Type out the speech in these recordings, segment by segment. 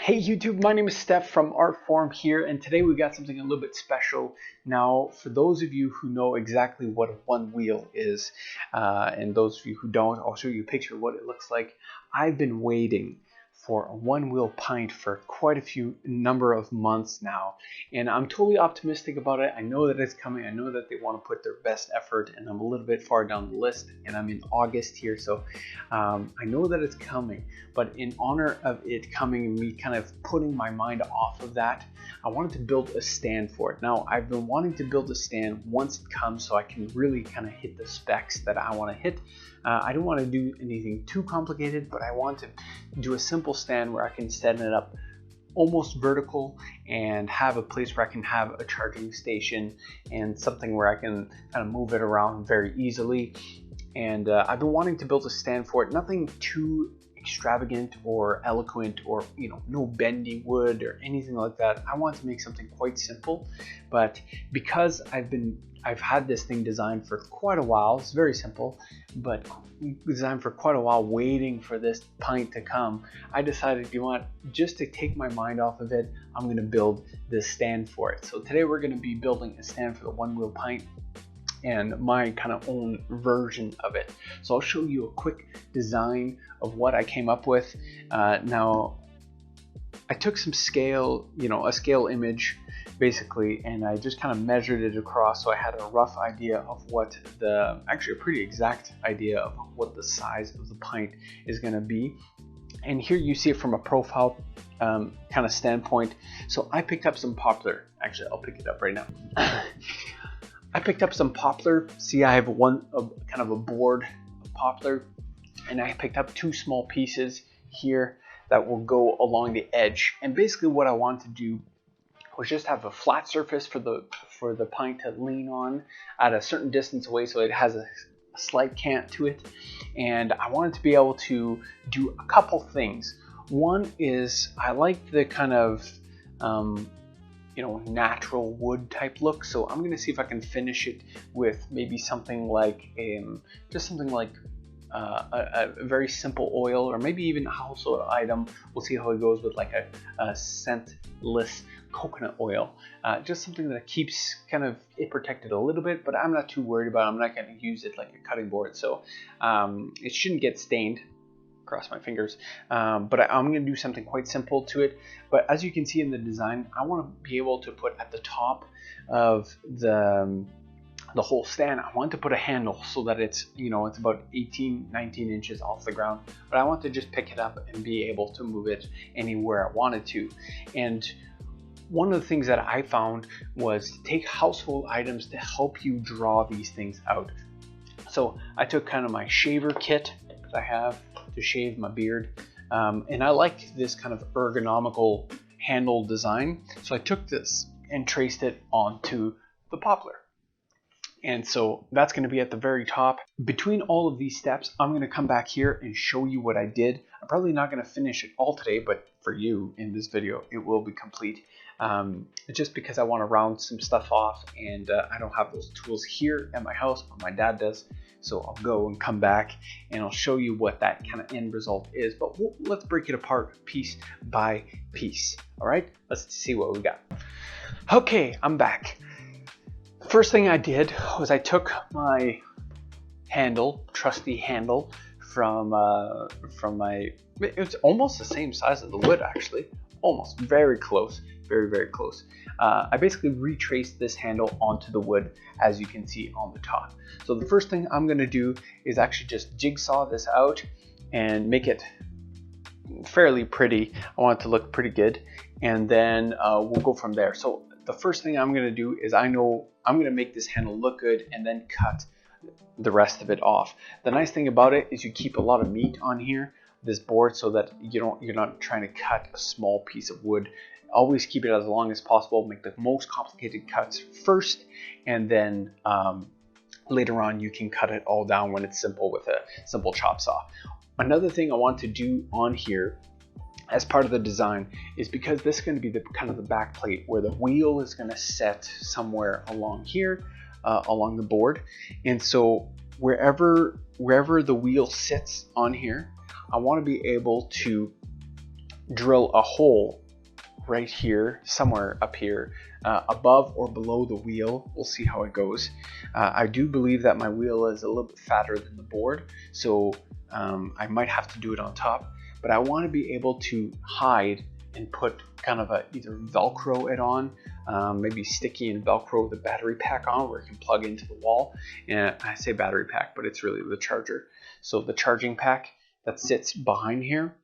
Hey YouTube, my name is Steph from Artform here, and today we got something a little bit special. Now, for those of you who know exactly what a one wheel is, and those of you who don't, I'll show you a picture of what it looks like. I've been waiting for a one-wheel pint for quite a few number of months now, and I'm totally optimistic about it. I know that it's coming. I know that they want to put their best effort, and I'm a little bit far down the list, and I'm in August here, so I know that it's coming. But in honor of it coming and me kind of putting my mind off of that, I wanted to build a stand for it. Now, I've been wanting to build a stand once it comes so I can really kind of hit the specs that I want to hit. I don't want to do anything too complicated, but I want to do a simple stand where I can set it up almost vertical and have a place where I can have a charging station and something where I can kind of move it around very easily. And I've been wanting to build a stand for it, nothing too extravagant or eloquent, or no bendy wood or anything like that. I want to make something quite simple, but because I've had this thing designed for quite a while. It's very simple, but designed for quite a while, waiting for this pint to come. I decided, just to take my mind off of it, I'm going to build this stand for it. So today we're going to be building a stand for the one wheel pint and my kind of own version of it. So I'll show you a quick design of what I came up with. Now, I took some scale, a scale image basically, and I just kind of measured it across, so I had a rough idea of what actually a pretty exact idea of what the size of the pint is going to be. And here you see it from a profile kind of standpoint. So I picked up some poplar. Actually, I'll pick it up right now. I picked up some poplar. See, I have kind of a board of poplar, and I picked up two small pieces here that will go along the edge. And basically what I want to do was just have a flat surface for the pint to lean on at a certain distance away, so it has a slight cant to it. And I wanted to be able to do a couple things. One is I like the kind of natural wood type look, so I'm gonna see if I can finish it with maybe something like just something like a very simple oil, or maybe even a household item. We'll see how it goes with like a scentless coconut oil, just something that keeps kind of it protected a little bit, but I'm not too worried about it. I'm not going to use it like a cutting board, so it shouldn't get stained. Cross my fingers, but I'm going to do something quite simple to it. But as you can see in the design, I want to be able to put at the top of the whole stand, I want to put a handle so that it's it's about 18-19 inches off the ground, but I want to just pick it up and be able to move it anywhere I wanted to. And one of the things that I found was to take household items to help you draw these things out. So I took kind of my shaver kit that I have to shave my beard, and I like this kind of ergonomical handle design, so I took this and traced it onto the poplar. And so that's going to be at the very top. Between all of these steps, I'm going to come back here and show you what I did. I'm probably not going to finish it all today, but for you in this video, it will be complete. Just because I want to round some stuff off, and I don't have those tools here at my house, but my dad does. So I'll go and come back and I'll show you what that kind of end result is. But let's break it apart piece by piece. All right, let's see what we got. Okay, I'm back. First thing I did was I took my trusty handle from my, it's almost the same size as the wood actually, almost, very close, very close. I basically retraced this handle onto the wood, as you can see on the top. So the first thing I'm going to do is actually just jigsaw this out and make it fairly pretty. I want it to look pretty good, and then we'll go from there. So the first thing I'm going to do is I'm going to make this handle look good and then cut the rest of it off. The nice thing about it is you keep a lot of meat on here, this board, so that you're not trying to cut a small piece of wood. Always keep it as long as possible. Make the most complicated cuts first, and then later on you can cut it all down when it's simple with a simple chop saw. Another thing I want to do on here as part of the design is, because this is going to be the kind of the back plate where the wheel is going to set somewhere along here, along the board. And so wherever the wheel sits on here, I want to be able to drill a hole right here, somewhere up here, above or below the wheel. We'll see how it goes. I do believe that my wheel is a little bit fatter than the board, so I might have to do it on top, but I want to be able to hide and put kind of either Velcro it on, maybe sticky and Velcro the battery pack on where it can plug into the wall. And I say battery pack, but it's really the charger. So the charging pack that sits behind here,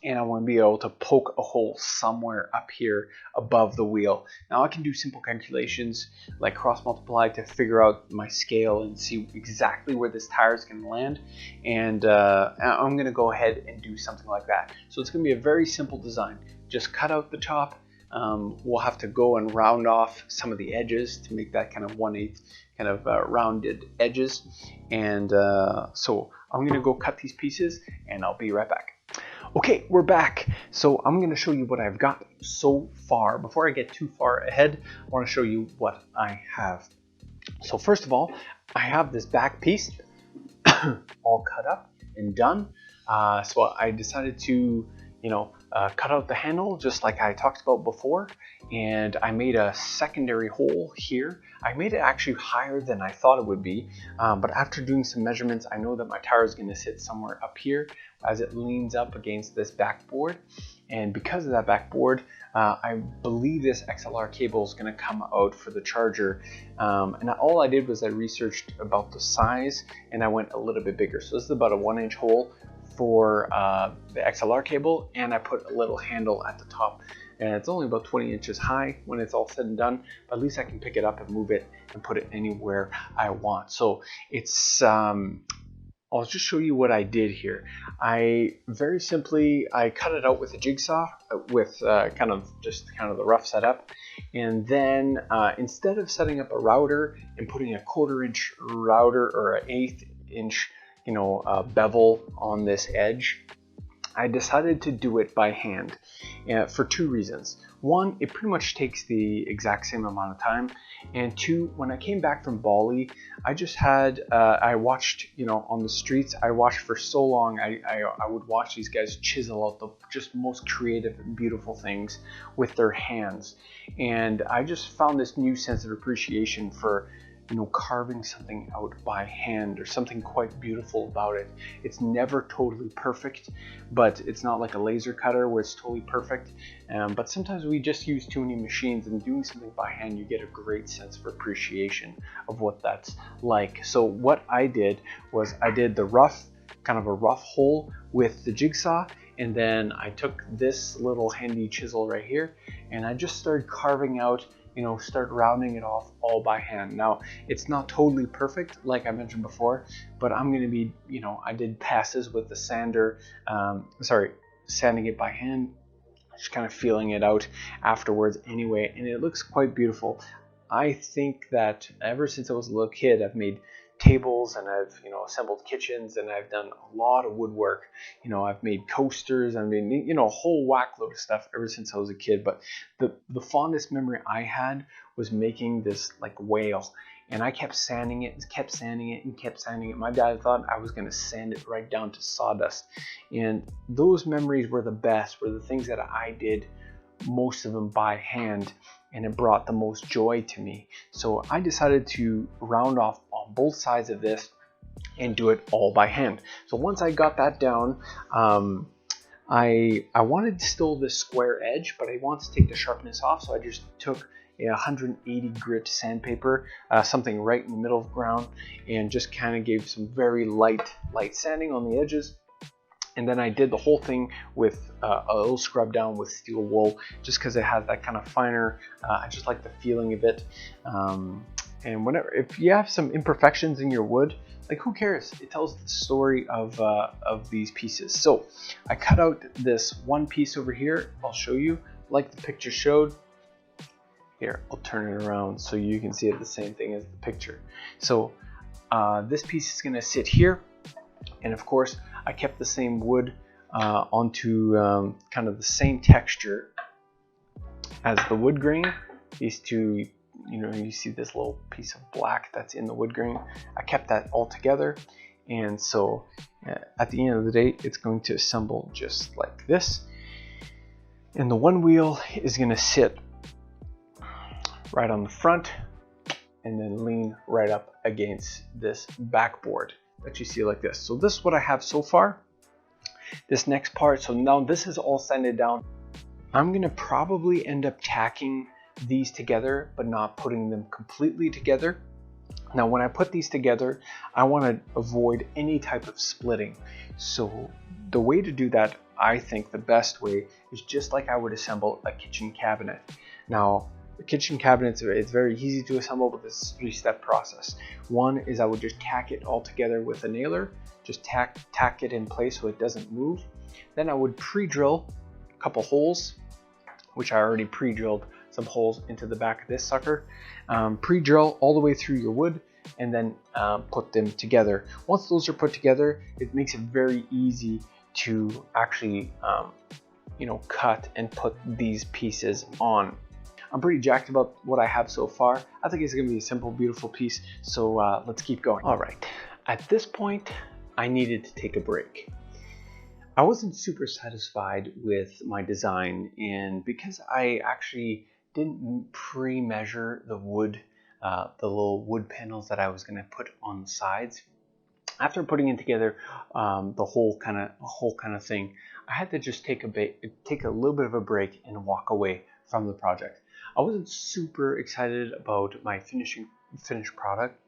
and I want to be able to poke a hole somewhere up here above the wheel. Now I can do simple calculations like cross multiply to figure out my scale and see exactly where this tire is going to land, and I'm going to go ahead and do something like that. So it's going to be a very simple design. Just cut out the top. We'll have to go and round off some of the edges to make that kind of 1/8 kind of rounded edges, and so I'm going to go cut these pieces and I'll be right back. Okay, we're back. So I'm going to show you what I've got so far. Before I get too far ahead, I want to show you what I have. So first of all, I have this back piece all cut up and done. So I decided to, cut out the handle just like I talked about before, and I made a secondary hole here. I made it actually higher than I thought it would be, but after doing some measurements, I know that my tire is going to sit somewhere up here as it leans up against this backboard. And because of that backboard, I believe this XLR cable is going to come out for the charger. And all I did was I researched about the size and I went a little bit bigger. So this is about a 1-inch hole for the XLR cable, and I put a little handle at the top, and it's only about 20 inches high when it's all said and done, but at least I can pick it up and move it and put it anywhere I want. So it's I'll just show you what I did here. I very simply cut it out with a jigsaw with kind of the rough setup, and then instead of setting up a router and putting a 1/4 inch router or an 1/8 inch bevel on this edge, I decided to do it by hand for two reasons. One, it pretty much takes the exact same amount of time, and two, when I came back from Bali, I just had I watched on the streets. I watched for so long. I would watch these guys chisel out the just most creative and beautiful things with their hands, and I just found this new sense of appreciation for carving something out by hand. There's something quite beautiful about it. It's never totally perfect, but it's not like a laser cutter where it's totally perfect. But sometimes we just use too many machines, and doing something by hand, you get a great sense of appreciation of what that's like. So what I did was I did the kind of a rough hole with the jigsaw, and then I took this little handy chisel right here, and I just started carving out, start rounding it off all by hand. Now, it's not totally perfect, like I mentioned before, but I'm going to be, I did passes with the sander, sanding it by hand, just kind of feeling it out afterwards anyway, and it looks quite beautiful. I think that ever since I was a little kid, I've made tables and I've assembled kitchens, and I've done a lot of woodwork. I've made coasters, I mean a whole whack load of stuff ever since I was a kid. But the fondest memory I had was making this like whale, and I kept sanding it and kept sanding it and kept sanding it. My dad thought I was going to sand it right down to sawdust, and those memories were the best, were the things that I did, most of them by hand, and it brought the most joy to me. So I decided to round off on both sides of this and do it all by hand. So once I got that down, I wanted still this square edge, but I wanted to take the sharpness off, so I just took a 180 grit sandpaper, something right in the middle of the ground, and just kind of gave some very light sanding on the edges. And then I did the whole thing with a little scrub down with steel wool, just because it has that kind of finer, I just like the feeling of it. And if you have some imperfections in your wood, like who cares? It tells the story of these pieces. So I cut out this one piece over here. I'll show you, like the picture showed. Here, I'll turn it around so you can see it the same thing as the picture. So this piece is gonna sit here. And of course, I kept the same wood onto kind of the same texture as the wood grain. These two, you see this little piece of black that's in the wood grain. I kept that all together, and so at the end of the day, it's going to assemble just like this. And the one wheel is going to sit right on the front and then lean right up against this backboard that you see like this. So this is what I have so far. This next part, so now this is all sanded down. I'm going to probably end up tacking these together, but not putting them completely together. Now when I put these together, I want to avoid any type of splitting. So the way to do that, I think the best way is just like I would assemble a kitchen cabinet. Now the kitchen cabinets, it's very easy to assemble, but this is a 3-step process. One is I would just tack it all together with a nailer, just tack it in place so it doesn't move. Then I would pre-drill a couple holes, which I already pre-drilled some holes into the back of this sucker. Pre-drill all the way through your wood and then put them together. Once those are put together, it makes it very easy to actually cut and put these pieces on. I'm pretty jacked about what I have so far. I think it's gonna be a simple, beautiful piece, so let's keep going. All right, at this point, I needed to take a break. I wasn't super satisfied with my design, and because I actually didn't pre-measure the wood, the little wood panels that I was gonna put on the sides, after putting it together, the whole kind of thing, I had to just take a little bit of a break and walk away from the project. I wasn't super excited about my finished product,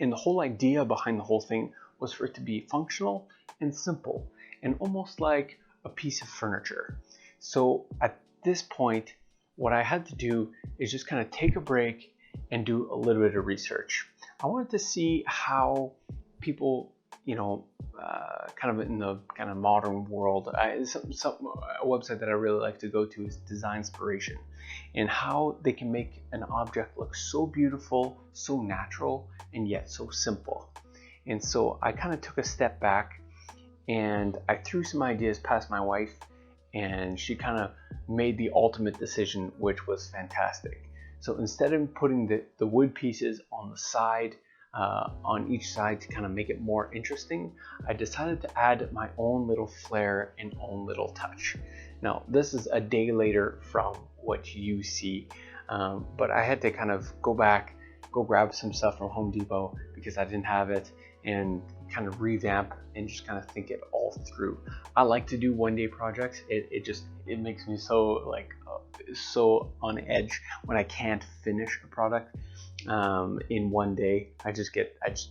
and the whole idea behind the whole thing was for it to be functional and simple and almost like a piece of furniture. So at this point, what I had to do is just kind of take a break and do a little bit of research. I wanted to see how people, kind of in the kind of modern world, a website that I really like to go to is Designspiration, and how they can make an object look so beautiful, so natural, and yet so simple. And so I kind of took a step back and I threw some ideas past my wife, and she kind of made the ultimate decision, which was fantastic. So instead of putting the wood pieces on the side, on each side to kind of make it more interesting, I decided to add my own little flair and own little touch. Now this is a day later from what you see, but I had to kind of go grab some stuff from Home Depot because I didn't have it, and kind of revamp and just kind of think it all through. I like to do one-day projects. It makes me so so on edge when I can't finish a product in one day. I just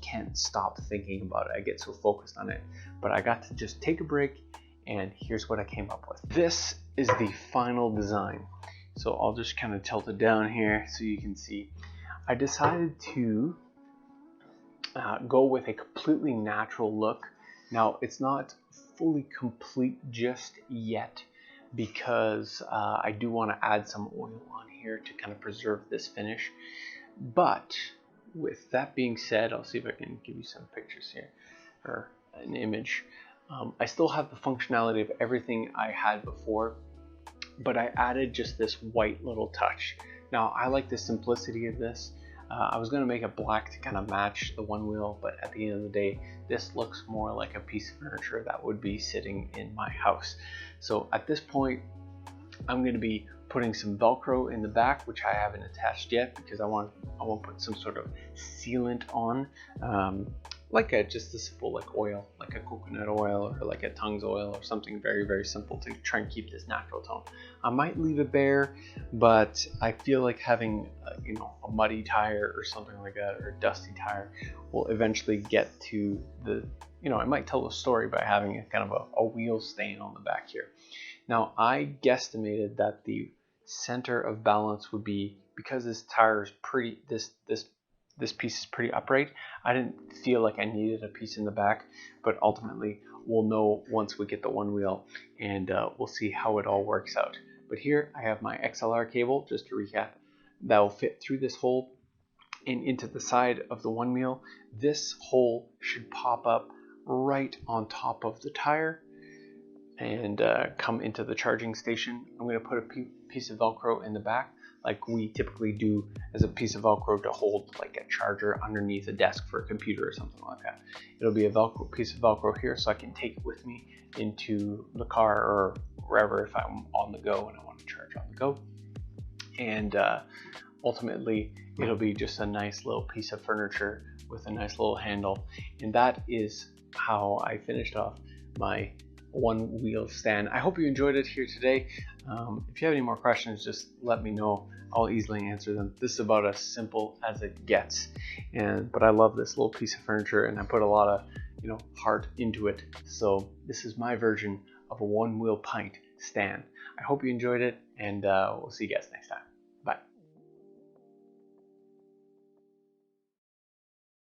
can't stop thinking about it. I get so focused on it. But I got to just take a break, and here's what I came up with. This is the final design. So I'll just kind of tilt it down here so you can see. I decided to go with a completely natural look. Now it's not fully complete just yet because I do want to add some oil on here to kind of preserve this finish. But with that being said, I'll see if I can give you some pictures here, or an image. I still have the functionality of everything I had before, but I added just this white little touch. Now I like the simplicity of this. I was going to make it black to kind of match the one wheel, but at the end of the day, this looks more like a piece of furniture that would be sitting in my house. So at this point, I'm going to be putting some Velcro in the back, which I haven't attached yet because I want to put some sort of sealant on, like just a simple oil, like a coconut oil or like a Tung's oil or something very, very simple to try and keep this natural tone. I might leave it bare, but I feel like having a muddy tire or something like that, or a dusty tire, will eventually get to the, I might tell a story by having a kind of a wheel stain on the back here. Now I guesstimated that the center of balance would be, because this tire is pretty, this piece is pretty upright, I didn't feel like I needed a piece in the back, but ultimately we'll know once we get the one wheel, and we'll see how it all works out. But here I have my XLR cable, just to recap, that will fit through this hole and into the side of the one wheel. This hole should pop up right on top of the tire and come into the charging station. I'm going to put a piece of Velcro in the back, like we typically do as a piece of Velcro to hold like a charger underneath a desk for a computer or something like that. It'll be a piece of Velcro here, so I can take it with me into the car or wherever if I'm on the go and I want to charge on the go. And ultimately, it'll be just a nice little piece of furniture with a nice little handle. And that is how I finished off my Onewheel stand. I hope you enjoyed it here today. If you have any more questions, just let me know. I'll easily answer them. This is about as simple as it gets, but I love this little piece of furniture, and I put a lot of heart into it. So this is my version of a Onewheel Pint stand. I hope you enjoyed it, and we'll see you guys next time.